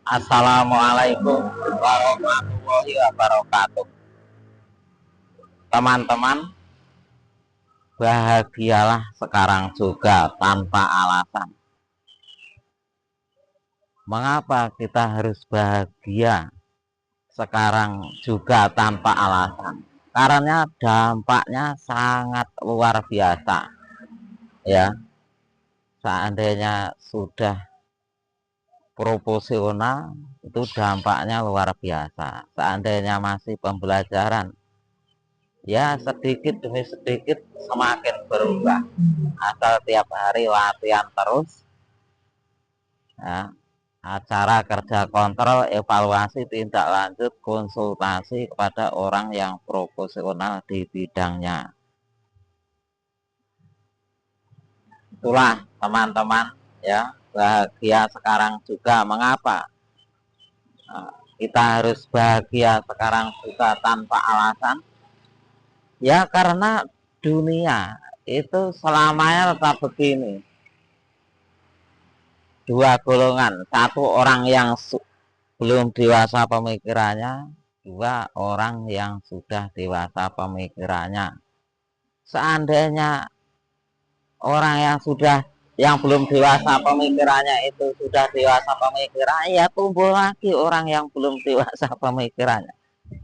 Assalamualaikum warahmatullahi wabarakatuh. Teman-teman, bahagialah sekarang juga tanpa alasan. Mengapa kita harus bahagia sekarang juga tanpa alasan? Karena dampaknya sangat luar biasa. Ya, seandainya sudah proporsional, itu dampaknya luar biasa. Seandainya masih pembelajaran, ya sedikit demi sedikit semakin berubah. Asal tiap hari latihan terus, ya, acara kerja kontrol, evaluasi, tindak lanjut, konsultasi kepada orang yang profesional di bidangnya. Itulah teman-teman, ya, bahagia sekarang juga. Mengapa kita harus bahagia sekarang juga tanpa alasan? Ya karena dunia itu selamanya tetap begini. Dua golongan, satu orang yang belum dewasa pemikirannya, dua orang yang sudah dewasa pemikirannya. Seandainya orang yang belum dewasa pemikirannya itu sudah dewasa pemikirannya, ya tumbuh lagi orang yang belum dewasa pemikirannya.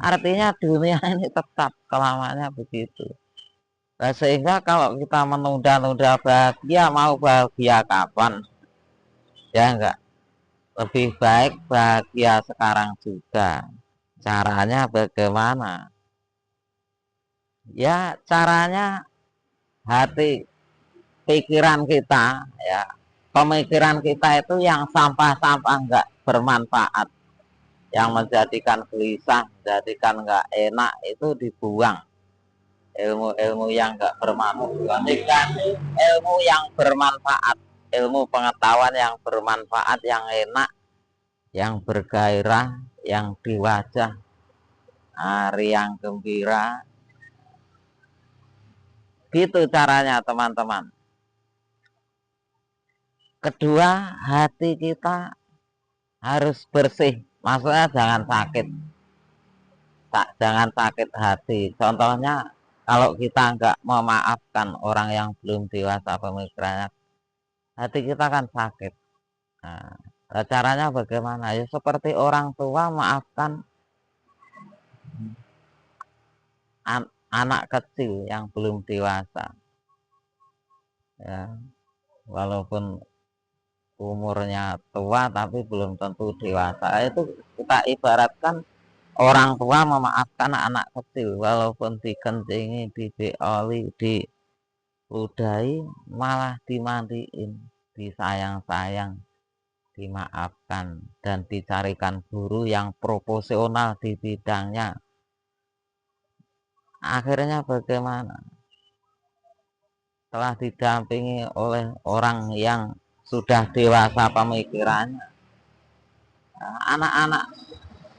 Artinya dunia ini tetap selamanya begitu. Nah, sehingga kalau kita menunda-nunda bahagia, mau bahagia kapan? Ya enggak. Lebih baik bahagia sekarang juga. Caranya bagaimana? Ya caranya hati, pikiran kita, ya pemikiran kita itu yang sampah-sampah enggak bermanfaat, yang menjadikan gelisah, menjadikan enggak enak, itu dibuang. Ilmu-ilmu yang enggak bermanfaat, ilmu yang bermanfaat, ilmu pengetahuan yang bermanfaat, yang enak, yang bergairah, yang di wajah hari yang gembira. Gitu caranya teman-teman. Kedua, hati kita harus bersih, maksudnya jangan sakit, jangan sakit hati. Contohnya kalau kita nggak memaafkan orang yang belum dewasa pemikirannya, hati kita kan sakit. Nah, caranya bagaimana? Ya seperti orang tua maafkan anak kecil yang belum dewasa, ya walaupun umurnya tua tapi belum tentu dewasa. Itu kita ibaratkan orang tua memaafkan anak kecil, walaupun dikencingi, dibeoli, diludahi, malah dimandiin, disayang-sayang, dimaafkan, dan dicarikan guru yang profesional di bidangnya. Akhirnya bagaimana? Setelah didampingi oleh orang yang sudah dewasa pemikirannya, anak-anak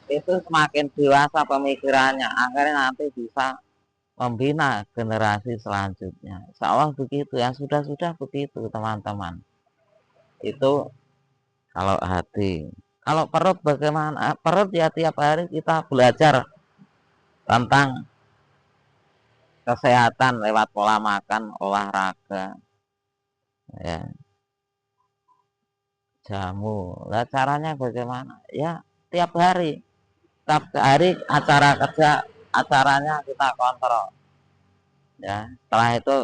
itu semakin dewasa pemikirannya, akhirnya nanti bisa membina generasi selanjutnya. Insya Allah begitu, yang sudah begitu teman-teman. Itu kalau hati. Kalau perut bagaimana? Perut ya tiap hari kita belajar tentang kesehatan lewat pola makan, olahraga, ya, jamu. Nah, caranya bagaimana? Ya tiap hari acara kerja, acaranya kita kontrol. Ya, setelah itu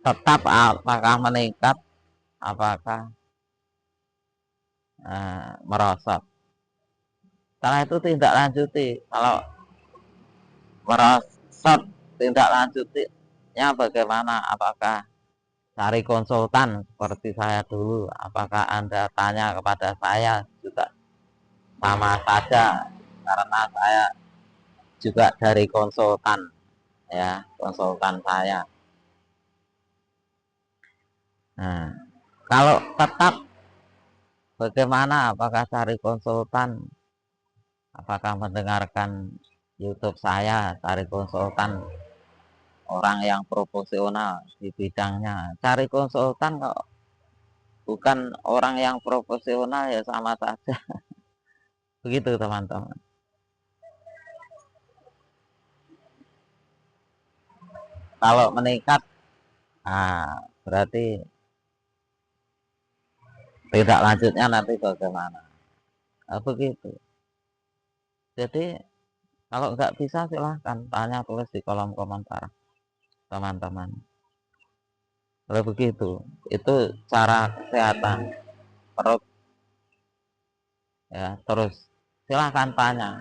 tetap apakah meningkat, apakah merosot. Setelah itu tindak lanjuti. Kalau merosot, tindak lanjutinya bagaimana? Apakah cari konsultan seperti saya dulu? Apakah Anda tanya kepada saya juga sama saja, karena saya juga dari konsultan, ya, konsultan saya. Nah, kalau tetap bagaimana? Apakah cari konsultan? Apakah mendengarkan YouTube saya, cari konsultan orang yang profesional di bidangnya? Cari konsultan kok bukan orang yang profesional, ya sama saja. Begitu teman-teman. Kalau meningkat, berarti tidak lanjutnya nanti bagaimana. Begitu. Jadi kalau nggak bisa silahkan tanya, tulis di kolom komentar teman-teman. Kalau begitu, itu cara kesehatan perut ya. Terus silahkan tanya.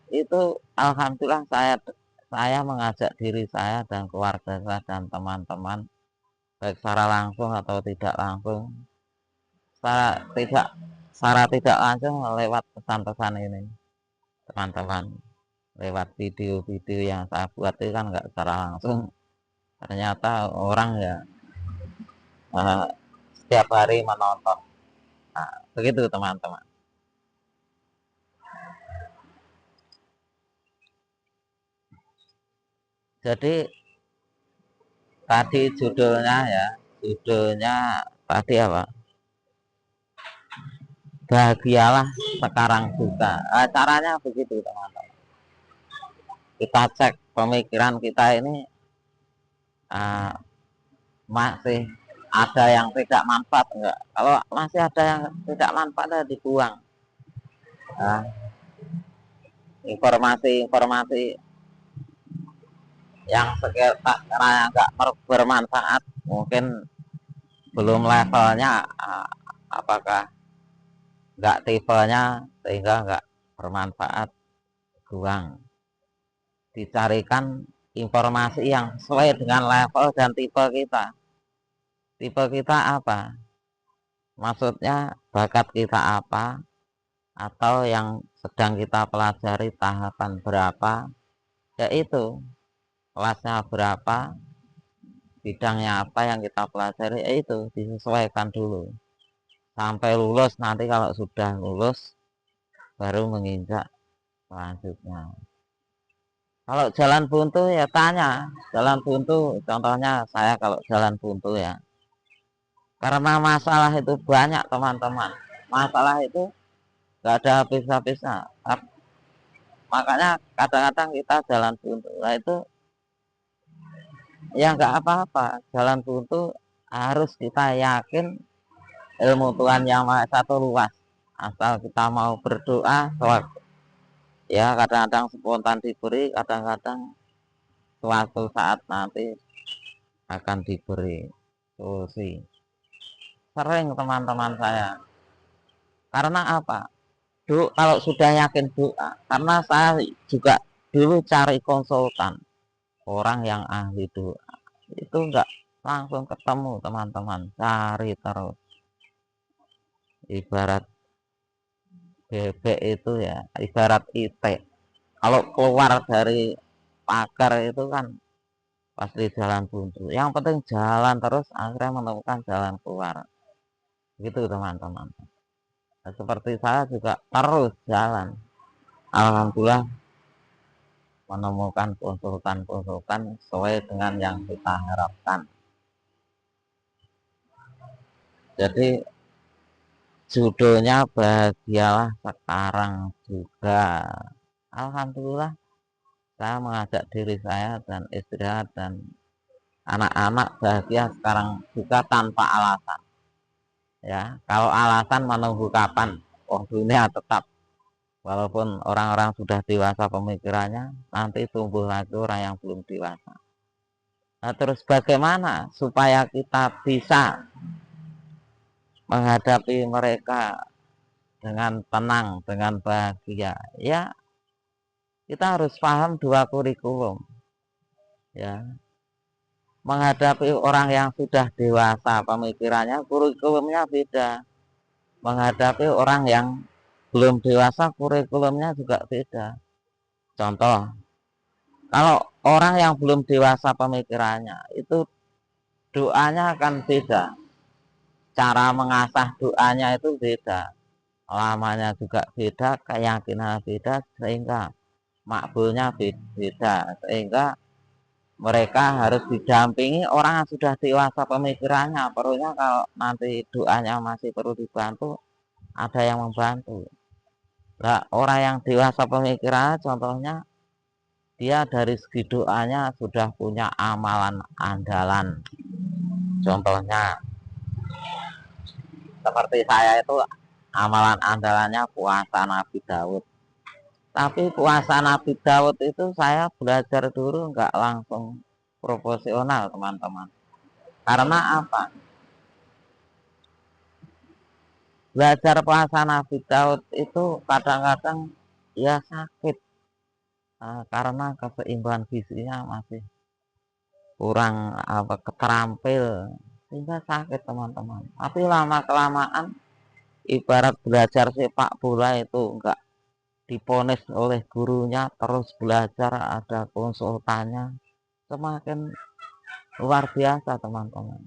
Itu alhamdulillah saya mengajak diri saya dan keluarga saya dan teman-teman, baik secara langsung atau tidak langsung, secara tidak langsung lewat pesan-pesan ini teman-teman, lewat video-video yang saya buat itu kan nggak secara langsung, ternyata orang ya setiap hari menonton. Begitu teman-teman. Jadi tadi judulnya tadi apa? Bahagialah sekarang juga. Caranya begitu teman-teman. Kita cek pemikiran kita ini masih ada yang tidak manfaat enggak. Kalau masih ada yang tidak manfaat, dibuang. Informasi-informasi yang sekiranya enggak bermanfaat, mungkin belum levelnya, apakah enggak tipenya sehingga enggak bermanfaat, buang. Dicarikan informasi yang sesuai dengan level dan tipe kita. Tipe kita apa? Maksudnya bakat kita apa, atau yang sedang kita pelajari tahapan berapa, yaitu kelasnya berapa, bidangnya apa yang kita pelajari, yaitu disesuaikan dulu sampai lulus. Nanti kalau sudah lulus baru menginjak selanjutnya. Kalau jalan buntu ya tanya, jalan buntu contohnya saya kalau jalan buntu ya, karena masalah itu banyak teman-teman, masalah itu nggak ada habis-habisnya. Makanya kadang-kadang kita jalan buntu, nah itu ya nggak apa-apa. Jalan buntu harus kita yakin ilmu Tuhan Yang Maha Esa luas, asal kita mau berdoa. Ya kadang-kadang spontan diberi, kadang-kadang suatu saat nanti akan diberi solusi. Sering teman-teman saya, karena apa? Kalau sudah yakin doa, karena saya juga dulu cari konsultan orang yang ahli doa, itu enggak langsung ketemu teman-teman, cari terus. Ibarat bebek itu ya, ibarat itik, kalau keluar dari pagar itu kan pasti jalan buntu. Yang penting jalan terus, akhirnya menemukan jalan keluar. Gitu teman-teman. Nah, seperti saya juga terus jalan, alhamdulillah menemukan konsultan-konsultan sesuai dengan yang kita harapkan. Jadi judulnya bahagialah sekarang juga. Alhamdulillah saya mengajak diri saya dan istri dan anak-anak bahagia sekarang juga tanpa alasan. Ya, kalau alasan menunggu kapan? Dunia tetap. Walaupun orang-orang sudah dewasa pemikirannya, nanti tumbuh lagi orang yang belum dewasa. Nah, terus bagaimana supaya kita bisa menghadapi mereka dengan tenang, dengan bahagia? Ya, kita harus paham dua kurikulum. Ya, menghadapi orang yang sudah dewasa pemikirannya, kurikulumnya beda. Menghadapi orang yang belum dewasa, kurikulumnya juga beda. Contoh, kalau orang yang belum dewasa pemikirannya, itu doanya akan beda. Cara mengasah doanya itu beda. Lamanya juga beda, keyakinan beda, sehingga makbulnya beda. Sehingga mereka harus didampingi orang yang sudah dewasa pemikirannya. Perlunya kalau nanti doanya masih perlu dibantu, ada yang membantu. Nah, orang yang dewasa pemikiran contohnya dia dari segi doanya sudah punya amalan andalan. Contohnya seperti saya itu amalan andalannya puasa Nabi Daud. Tapi puasa Nabi Daud itu saya belajar dulu nggak langsung proporsional teman-teman. Karena apa? Belajar puasa Nabi Daud itu kadang-kadang ya sakit. Karena keseimbangan gizinya masih kurang keterampil sehingga sakit teman-teman. Tapi lama kelamaan ibarat belajar sepak bola itu enggak diponis oleh gurunya, terus belajar ada konsultannya, semakin luar biasa teman-teman.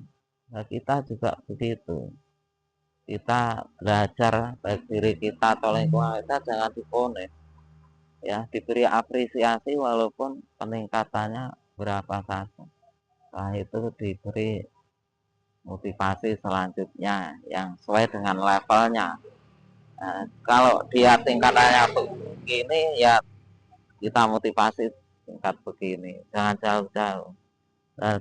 Nah, kita juga begitu, kita belajar baik diri kita atau lingkungan kita jangan diponis, ya diberi apresiasi walaupun peningkatannya berapa saja. Setelah itu diberi motivasi selanjutnya yang sesuai dengan levelnya. Nah, kalau dia tingkatannya begini ya kita motivasi tingkat begini, jangan jauh-jauh. Nah,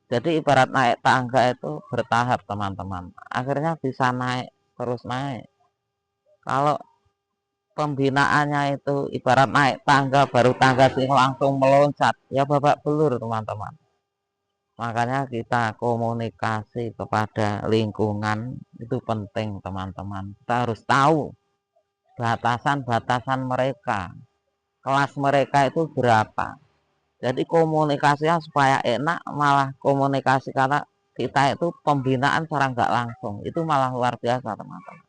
jadi ibarat naik tangga itu bertahap teman-teman, akhirnya bisa naik terus naik. Kalau pembinaannya itu ibarat naik tangga, baru tangga sih langsung meloncat, ya babak belur teman-teman. Makanya kita komunikasi kepada lingkungan itu penting teman-teman. Kita harus tahu batasan-batasan mereka, kelas mereka itu berapa. Jadi komunikasinya supaya enak, malah komunikasi karena kita itu pembinaan secara nggak langsung itu malah luar biasa teman-teman.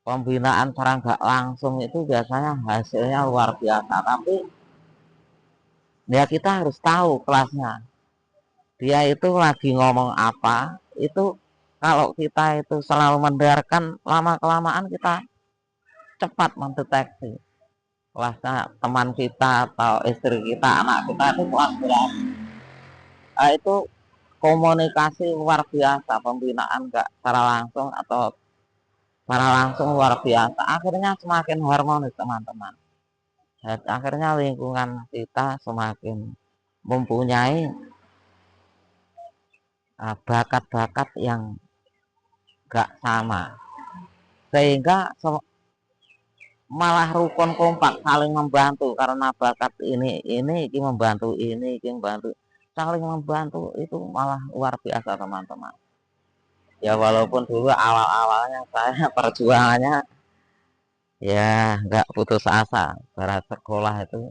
Pembinaan secara nggak langsung itu biasanya hasilnya luar biasa, tapi ya kita harus tahu kelasnya. Dia itu lagi ngomong apa, itu kalau kita itu selalu mendengarkan, lama kelamaan kita cepat mendeteksi kelasnya teman kita atau istri kita, anak kita itu kelas berapa. Nah, itu komunikasi luar biasa, pembinaan enggak secara langsung atau secara langsung luar biasa, akhirnya semakin harmonis teman-teman. Dan akhirnya lingkungan kita semakin mempunyai bakat-bakat yang gak sama, sehingga malah rukun kompak saling membantu karena bakat ini membantu ini membantu, saling membantu itu malah luar biasa teman-teman. Ya walaupun dulu awal-awalnya saya perjuangannya ya nggak putus asa, barat sekolah itu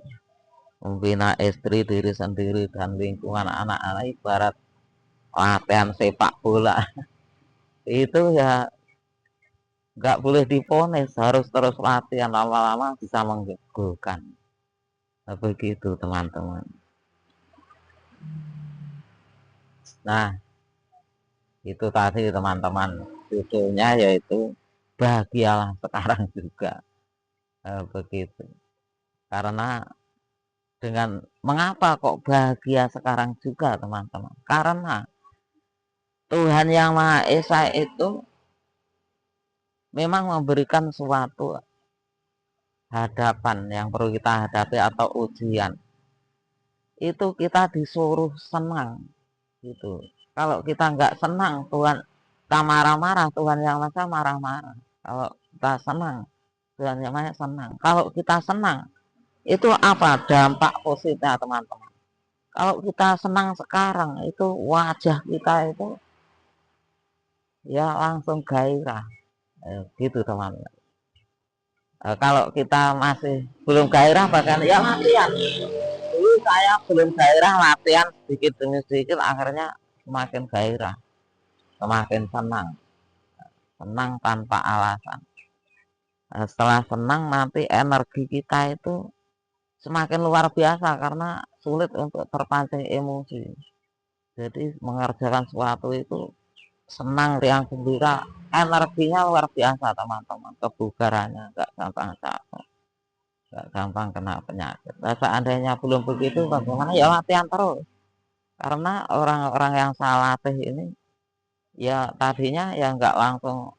membina istri, diri sendiri dan lingkungan anak-anak ibarat latihan sepak bola. Itu ya nggak boleh diponis, harus terus latihan, lama-lama bisa menggolkan. Nah, begitu teman-teman. Nah, itu tadi teman-teman, judulnya yaitu bahagialah sekarang juga. Nah, begitu. Karena dengan mengapa kok bahagia sekarang juga teman-teman? Karena Tuhan Yang Maha Esa itu memang memberikan suatu hadapan yang perlu kita hadapi atau ujian. Itu kita disuruh senang gitu. Kalau kita nggak senang, Tuhan kita marah-marah, Tuhan Yang Maha Esa marah-marah. Kalau kita senang, Tuhan Yang Maha Esa senang. Kalau kita senang, itu apa dampak positifnya teman-teman? Kalau kita senang sekarang, itu wajah kita itu ya langsung gairah, gitu teman-teman. Kalau kita masih belum gairah, bahkan ya latihan. Dulu saya belum gairah, latihan sedikit demi sedikit, akhirnya semakin gairah, semakin senang, senang tanpa alasan. Setelah senang nanti energi kita itu semakin luar biasa karena sulit untuk terpancing emosi. Jadi mengerjakan sesuatu itu senang, riang gembira, energinya luar biasa teman-teman, kebugarannya nggak gampang capek, nggak gampang kena penyakit. Nah, seandainya belum begitu bagaimana, ya latihan terus. Karena orang-orang yang saya latih ini ya tadinya ya nggak langsung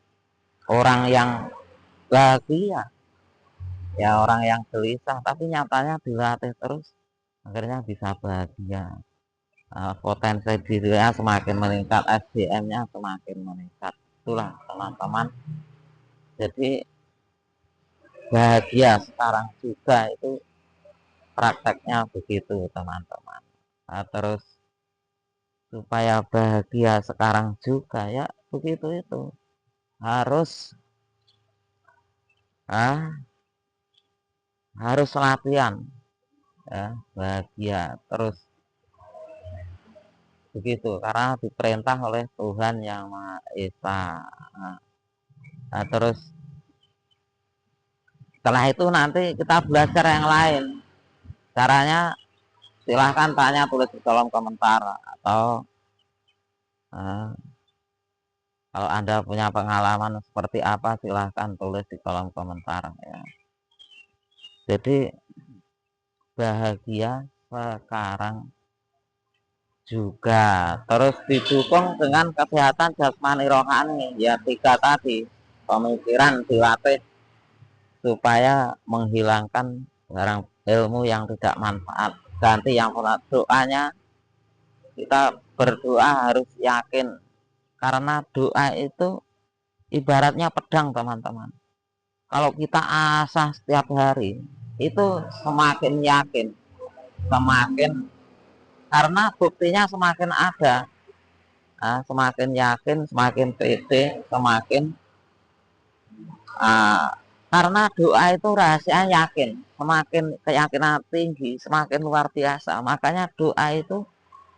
orang yang bahagia. Ya orang yang gelisah, tapi nyatanya dilatih terus, akhirnya bisa bahagia. Potensi dirinya semakin meningkat, SDM-nya semakin meningkat. Itulah teman-teman. Jadi bahagia sekarang juga itu prakteknya begitu teman-teman. Terus supaya bahagia sekarang juga ya begitu itu harus harus latihan ya bahagia terus begitu karena diperintah oleh Tuhan yang Maha Esa. Terus setelah itu nanti kita belajar yang lain. Caranya silahkan tanya, tulis di kolom komentar, atau kalau Anda punya pengalaman seperti apa silahkan tulis di kolom komentar ya. Jadi bahagia sekarang juga terus didukung dengan kesehatan jasmani rohani ya, 3 tadi. Pemikiran dilatih supaya menghilangkan barang ilmu yang tidak manfaat, ganti yang manfaat. Doanya kita berdoa harus yakin, karena doa itu ibaratnya pedang teman-teman. Kalau kita asah setiap hari itu semakin yakin, semakin, karena buktinya semakin ada, semakin yakin, semakin pede, semakin karena doa itu rahasia yakin, semakin keyakinan tinggi, semakin luar biasa. Makanya doa itu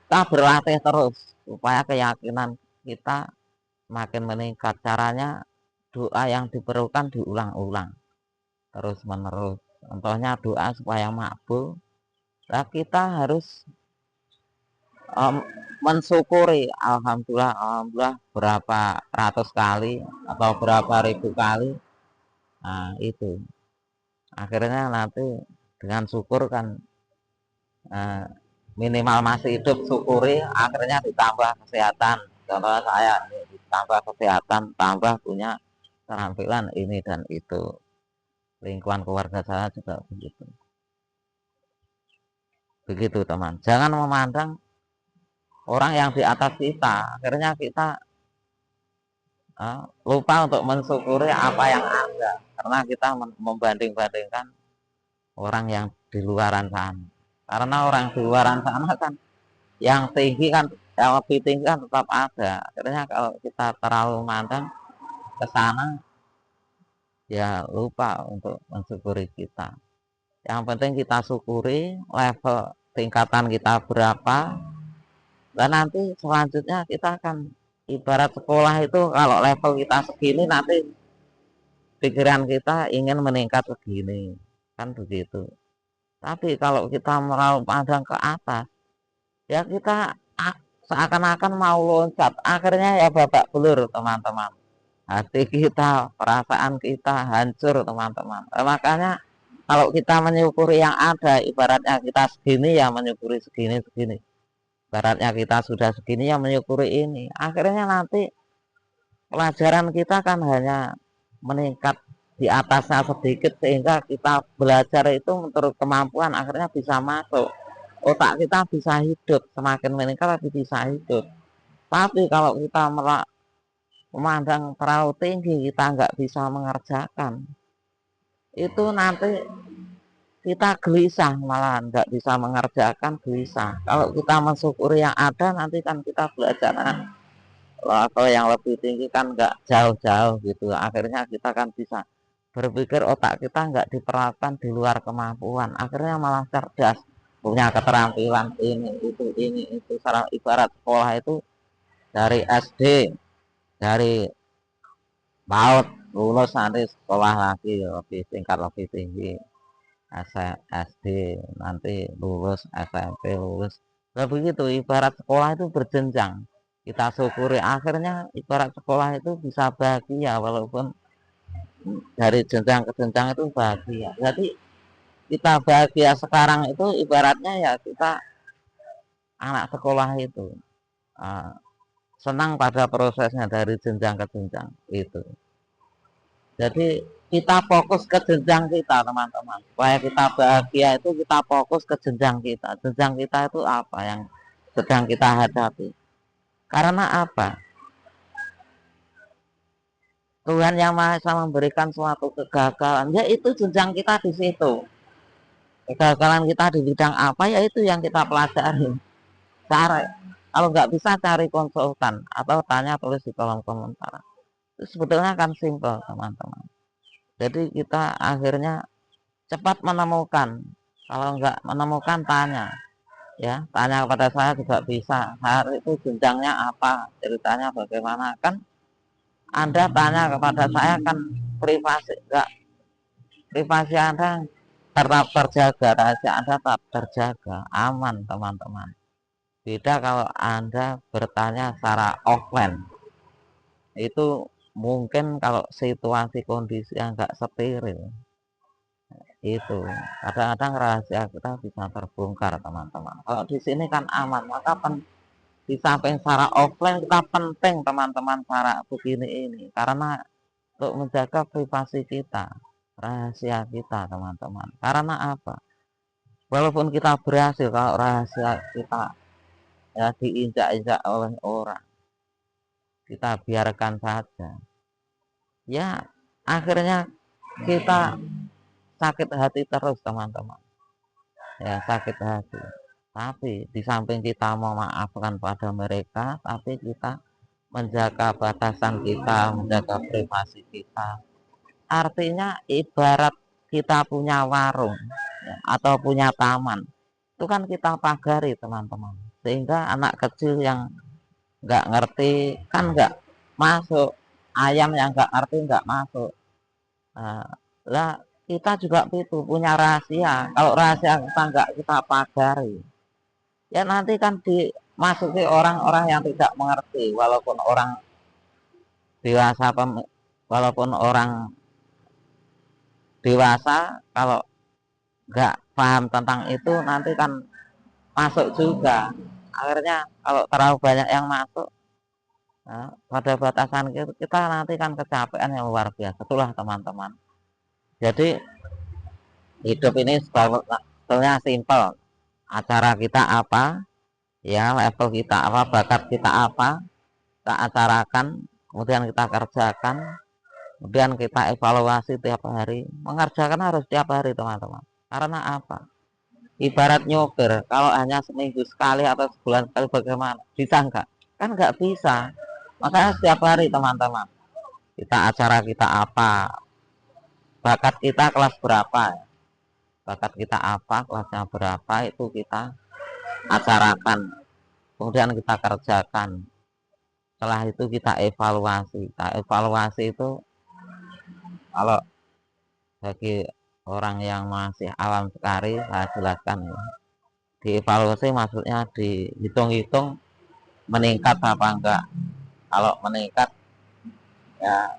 kita berlatih terus supaya keyakinan kita semakin meningkat. Caranya doa yang diperlukan diulang-ulang terus menerus. Contohnya doa supaya makbul, nah kita harus mensyukuri alhamdulillah, alhamdulillah berapa ratus kali atau berapa ribu kali. Nah itu akhirnya nanti dengan syukur kan minimal masih hidup, syukuri, akhirnya ditambah kesehatan. Contohnya saya ditambah kesehatan, tambah punya keterampilan ini dan itu. Lingkungan keluarga saya juga begitu. Begitu teman, jangan memandang orang yang di atas kita, akhirnya kita lupa untuk mensyukuri apa yang ada, karena kita membanding-bandingkan orang yang di luaran sana. Karena orang di luaran sana kan yang tinggi kan, yang lebih tinggi kan tetap ada. Akhirnya kalau kita terlalu mandang ke sana, ya lupa untuk mensyukuri kita. Yang penting kita syukuri level tingkatan kita berapa, dan nanti selanjutnya kita akan ibarat sekolah itu, kalau level kita segini, nanti pikiran kita ingin meningkat segini, kan begitu. Tapi kalau kita mau pandang ke atas, ya kita seakan-akan mau loncat, akhirnya ya babak belur teman-teman. Hati kita, perasaan kita hancur teman-teman. Makanya kalau kita menyukuri yang ada, ibaratnya kita segini ya menyukuri segini-segini. Ibaratnya kita sudah segini ya menyukuri ini. Akhirnya nanti pelajaran kita kan hanya meningkat di atasnya sedikit, sehingga kita belajar itu menurut kemampuan, akhirnya bisa masuk. Otak kita bisa hidup, semakin meningkat tapi bisa hidup. Tapi kalau kita memandang terlalu tinggi, kita nggak bisa mengerjakan, itu nanti kita gelisah, malah nggak bisa mengerjakan, gelisah. Kalau kita mensyukuri yang ada, nanti kan kita belajar atau yang lebih tinggi kan nggak jauh-jauh gitu. Akhirnya kita kan bisa berpikir, otak kita nggak diperlakukan di luar kemampuan, akhirnya malah cerdas, punya keterampilan ini itu. Secara ibarat sekolah itu dari SD, dari PAUD lulus nanti sekolah lagi lebih tingkat lebih tinggi, SD nanti lulus SMP, lulus. Nah begitu, ibarat sekolah itu berjenjang. Kita syukuri, akhirnya ibarat sekolah itu bisa bahagia, walaupun dari jenjang ke jenjang itu bahagia. Jadi kita bahagia sekarang itu ibaratnya ya kita anak sekolah itu senang pada prosesnya dari jenjang ke jenjang itu. Jadi kita fokus ke jenjang kita, teman-teman. Supaya kita bahagia itu kita fokus ke jenjang kita. Jenjang kita itu apa yang sedang kita hadapi. Karena apa? Tuhan Yang Maha Esa memberikan suatu kegagalan, yaitu jenjang kita di situ. Kegagalan kita di bidang apa, yaitu yang kita pelajari. Kalau nggak bisa cari konsultan atau tanya tulis di kolom komentar. Itu sebetulnya kan simpel, teman-teman. Jadi kita akhirnya cepat menemukan. Kalau nggak menemukan, tanya. Ya, tanya kepada saya juga bisa. Saya itu jenjangnya apa, ceritanya bagaimana. Kan Anda tanya kepada saya kan privasi, enggak, privasi Anda tetap terjaga, rahasia Anda tetap terjaga, aman, teman-teman. Beda kalau Anda bertanya secara offline. Itu mungkin kalau situasi kondisi yang enggak steril, itu kadang-kadang rahasia kita bisa terbongkar, teman-teman. Kalau di sini kan aman, maka di samping secara offline kita penting, teman-teman, cara begini ini karena untuk menjaga privasi kita, rahasia kita, teman-teman. Karena apa? Walaupun kita berhasil, kalau rahasia kita ya diinjak-injak oleh orang, kita biarkan saja, ya akhirnya kita sakit hati terus, teman-teman. Ya sakit hati. Tapi di samping kita memaafkan pada mereka, tapi kita menjaga batasan kita, menjaga privasi kita. Artinya ibarat kita punya warung ya, atau punya taman, itu kan kita pagari, teman-teman. Sehingga anak kecil yang nggak ngerti kan nggak masuk, ayam yang nggak ngerti nggak masuk. Lah kita juga itu punya rahasia. Kalau rahasia kita nggak kita pagari, ya nanti kan dimasuki orang-orang yang tidak mengerti. Dewasa walaupun orang dewasa, kalau nggak paham tentang itu nanti kan masuk juga. Akhirnya kalau terlalu banyak yang masuk, nah, pada batasan kita nanti kan kecapean yang luar biasa. Itulah, teman-teman. Jadi hidup ini sebetulnya simpel. Acara kita apa, ya level kita apa, bakat kita apa, kita acarakan, kemudian kita kerjakan, kemudian kita evaluasi tiap hari. Mengerjakan harus tiap hari, teman-teman. Karena apa? Ibarat nyopir, kalau hanya seminggu sekali atau sebulan sekali bagaimana? Bisa enggak? Kan enggak bisa. Makanya setiap hari, teman-teman, kita acara kita apa, bakat kita kelas berapa, bakat kita apa, kelasnya berapa, itu kita acarakan, kemudian kita kerjakan. Setelah itu kita evaluasi. Nah, evaluasi itu kalau bagi orang yang masih awam sekali, saya jelaskan ya. Dievaluasi maksudnya dihitung-hitung meningkat apa enggak. Kalau meningkat, ya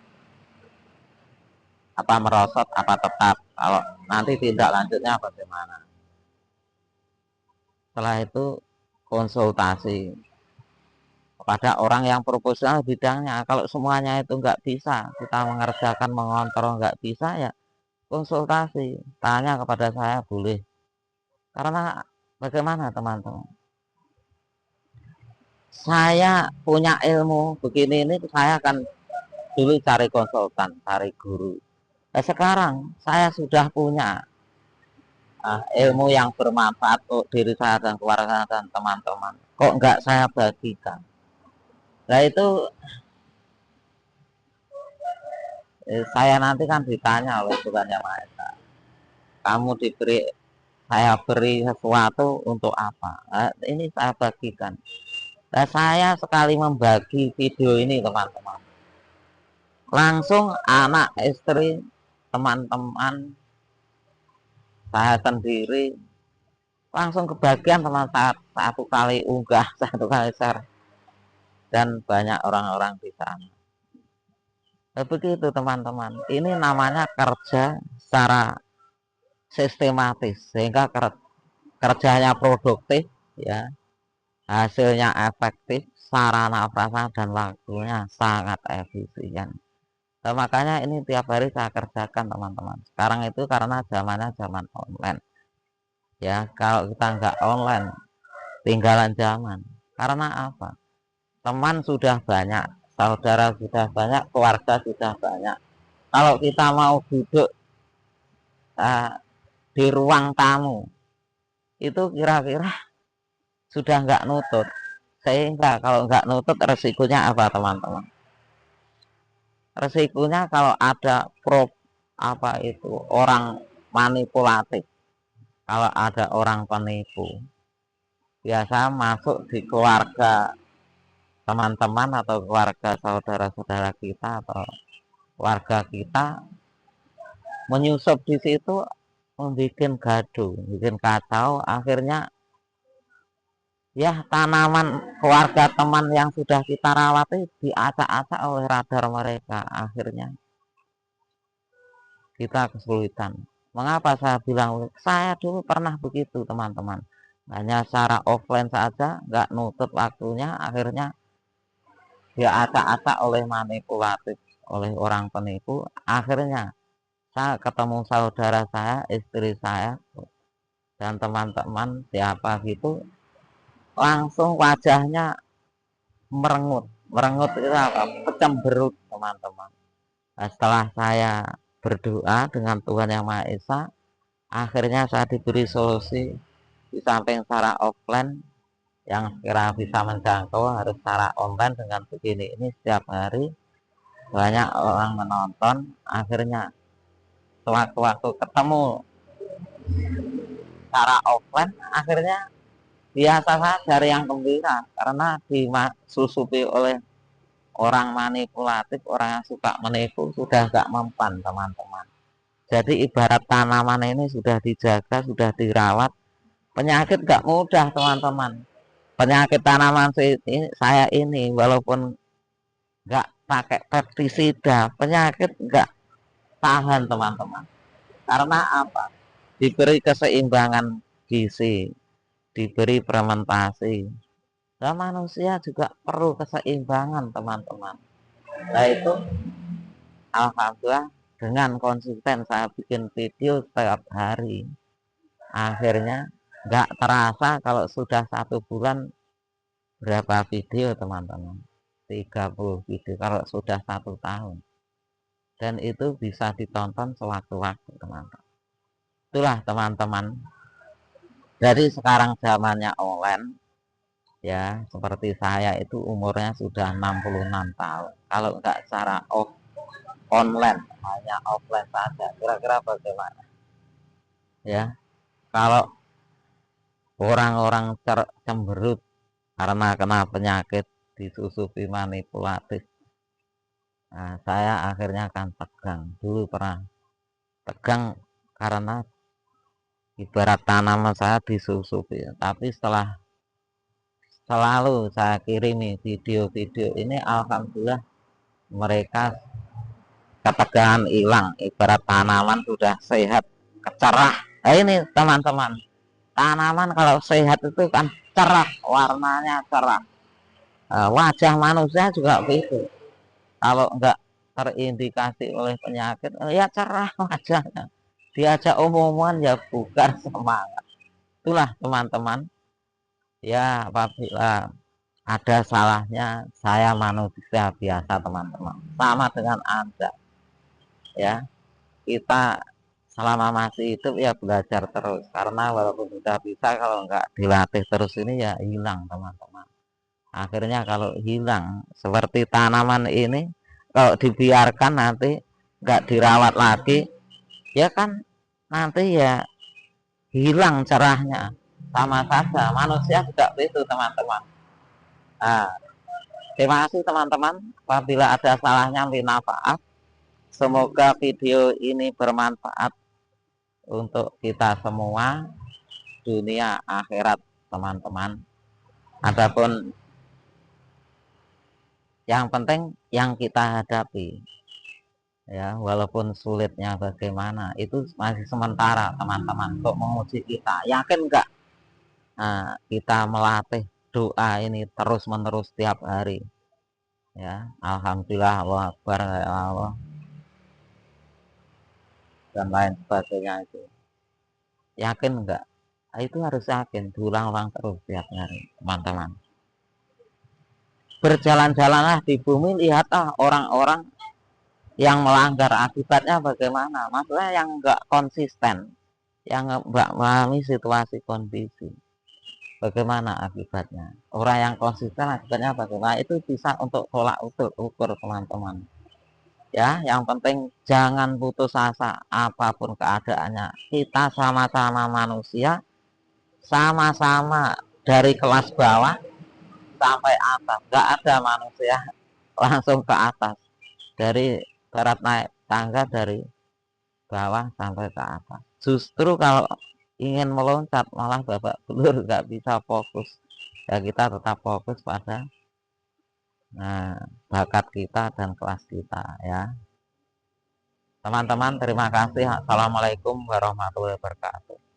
apa merosot apa tetap. Kalau nanti tindak lanjutnya bagaimana. Setelah itu konsultasi kepada orang yang profesional bidangnya. Kalau semuanya itu enggak bisa, kita mengerjakan, mengontrol enggak bisa, ya konsultasi, tanya kepada saya boleh. Karena bagaimana, teman-teman, saya punya ilmu begini ini, saya akan dulu cari konsultan, cari guru. Nah, sekarang saya sudah punya ilmu yang bermanfaat untuk diri saya dan keluarga dan teman-teman, kok enggak saya bagikan. Nah itu saya nanti kan ditanya oleh Tuhan Yang Maha Esa, kamu saya beri sesuatu untuk apa? Nah, ini saya bagikan. Nah, saya sekali membagi video ini, teman-teman, langsung anak, istri, teman-teman, saya sendiri langsung kebagian, teman, satu kali unggah, satu kali share, dan banyak orang-orang di sana. Nah, begitu, teman-teman. Ini namanya kerja secara sistematis, sehingga kerjanya produktif, ya, hasilnya efektif, sarana prasarana dan waktunya sangat efisien. Nah, makanya ini tiap hari saya kerjakan teman-teman. Sekarang itu karena zamannya zaman online. Ya, kalau kita nggak online, tinggalan zaman. Karena apa? Teman sudah banyak, saudara sudah banyak, keluarga sudah banyak. Kalau kita mau duduk uh, di ruang tamu, itu kira-kira sudah nggak nutut. Sehingga kalau nggak nutut resikonya apa teman-teman? Resikonya kalau ada apa itu orang manipulatif, kalau ada orang penipu, biasa masuk di keluarga teman-teman atau keluarga saudara-saudara kita atau keluarga kita, menyusup di situ, membuat gaduh, bikin kacau, akhirnya ya tanaman keluarga teman yang sudah kita rawat diacak-acak oleh radar mereka, akhirnya kita kesulitan. Mengapa saya bilang saya dulu pernah begitu teman-teman, hanya secara offline saja nggak nutut waktunya, akhirnya dia acak-acak oleh manipulatif, oleh orang penipu, akhirnya saya ketemu saudara saya, istri saya, dan teman-teman siapa gitu, langsung wajahnya merengut. Merengut itu apa? Kecemberut teman-teman. Nah, setelah saya berdoa dengan Tuhan Yang Maha Esa, akhirnya saya diberi solusi. Di samping secara offline yang kira bisa menjangkau, harus secara online. Dengan begini ini setiap hari banyak orang menonton, akhirnya sewaktu-waktu ketemu secara offline, akhirnya biasa saja yang gembira karena disusupi oleh orang manipulatif, orang yang suka menipu, sudah gak mempan teman-teman. Jadi ibarat tanaman ini sudah dijaga, sudah dirawat, penyakit gak mudah teman-teman. Penyakit tanaman saya ini walaupun gak pakai pestisida, penyakit gak tahan teman-teman. Karena apa? Diberi keseimbangan gizi, diberi fermentasi. Nah, manusia juga perlu keseimbangan teman-teman. Nah itu alhamdulillah dengan konsisten saya bikin video setiap hari, akhirnya nggak terasa kalau sudah 1 bulan berapa video teman-teman, 30 video kalau sudah 1 tahun, dan itu bisa ditonton sewaktu-waktu teman-teman. Itulah teman-teman, jadi sekarang zamannya online. Ya, seperti saya itu umurnya sudah 66 tahun. Kalau nggak secara online, hanya offline saja, kira-kira bagaimana? Ya, kalau orang-orang cemberut karena kena penyakit, disusupi manipulatif, nah, saya akhirnya akan tegang. Dulu pernah tegang karena ibarat tanaman saya disusupi. Tapi setelah selalu saya kirimi video-video ini, alhamdulillah mereka ketegangan hilang, ibarat tanaman sudah sehat, cerah. Nah ini teman-teman, tanaman kalau sehat itu kan cerah, warnanya cerah. Wajah manusia juga begitu. Kalau enggak terindikasi oleh penyakit, ya cerah wajahnya. Diajak omongan ya bukan semangat. Itulah teman-teman. Ya apabila ada salahnya, saya manusia biasa teman-teman. Sama dengan Anda. Ya, kita selama masih hidup ya belajar terus, karena walaupun sudah bisa, kalau nggak dilatih terus ini ya hilang teman-teman. Akhirnya kalau hilang seperti tanaman ini, kalau dibiarkan nanti nggak dirawat lagi, ya kan nanti ya hilang cerahnya. Sama saja manusia juga begitu teman-teman. Nah, terima kasih teman-teman, apabila ada salahnya minta maaf. Semoga video ini bermanfaat untuk kita semua, dunia akhirat teman-teman. Adapun yang penting yang kita hadapi, ya walaupun sulitnya bagaimana, itu masih sementara teman-teman, untuk menguji kita. Yakin enggak? Nah, kita melatih doa ini terus menerus tiap hari, ya alhamdulillah, Allah Akbar, ya Allah, dan lain sebagainya itu. Yakin enggak? Nah, itu harus yakin, diulang-ulang terus tiap hari, teman-teman. Berjalan-jalanlah di bumi, lihatlah orang-orang yang melanggar, akibatnya bagaimana. Maksudnya yang enggak konsisten, yang enggak memahami situasi kondisi, bagaimana akibatnya. Orang yang konsisten akibatnya bagaimana, itu bisa untuk tolak ukur teman-teman. Ya, yang penting jangan putus asa apapun keadaannya. Kita sama-sama manusia, sama-sama dari kelas bawah sampai atas. Gak ada manusia langsung ke atas. Dari barat naik tangga dari bawah sampai ke atas. Justru kalau ingin meloncat malah babak belur, gak bisa fokus. Ya kita tetap fokus pada bakat kita dan kelas kita ya. Teman-teman, terima kasih. Assalamualaikum warahmatullahi wabarakatuh.